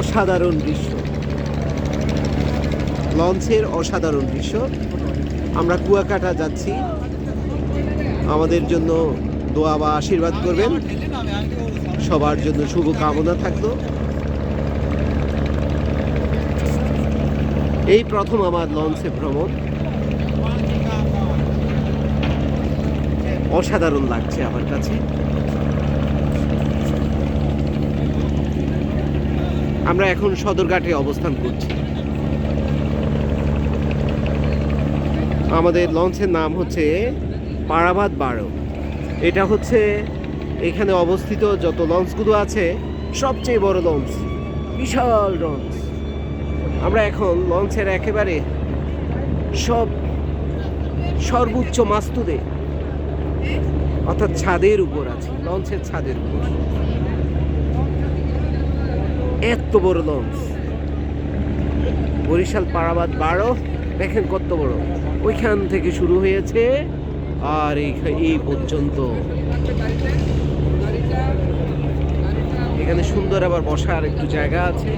অসাধারণ দৃশ্য, লঞ্চের অসাধারণ দৃশ্য। আমরা কুয়াকাটা যাচ্ছি, আমাদের জন্য দোয়া বা আশীর্বাদ করবেন, সবার জন্য শুভ কামনা থাকলো। এই প্রথম আমার লঞ্চে ভ্রমণ, অসাধারণ লাগছে আমার কাছে। আমরা এখন সদরঘাটে অবস্থান করছি। আমাদের লঞ্চের নাম হচ্ছে পারাবাদ 12। এটা হচ্ছে এখানে অবস্থিত যত লঞ্চগুলো আছে সবচেয়ে বড় লঞ্চ, বিশাল লঞ্চ। আমরা এখন লঞ্চের একেবারে সর্বোচ্চ মাস্তুদে, অর্থাৎ ছাদের উপর আছি, লঞ্চের ছাদের উপর। এত বড় লঞ্চ, বরিশাল পারাবাদ 12, দেখেন কত বড়। ওইখান থেকে শুরু হয়েছে আর এই পর্যন্ত। এখানে সুন্দর আবার বসার একটু জায়গা আছে।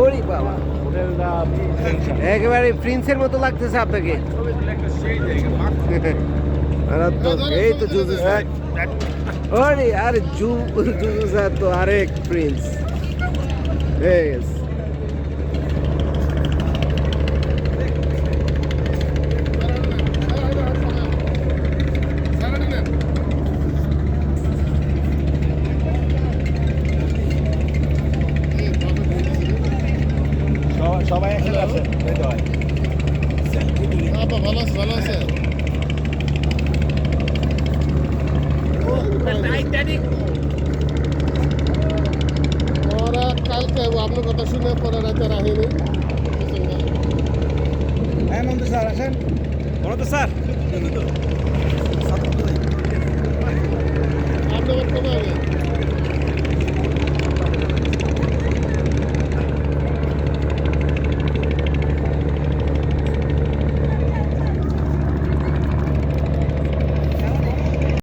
ওরে বাবা, একেবারে প্রিন্সের মতো লাগতেছে আপনাকে। এই তো জুজু স্যার, ওরে আরে জুজু স্যার তো আরেক প্রিন্স। সবাই একসাথে আছে, ভালো আছে, ভালো আছে। ওরা কালকে আপনার কথা শুনে পরে রাতে রাখিনি। হ্যাঁ মন্ত্রী স্যার আসেন, বলো তো স্যার। আপনি কবে হবে?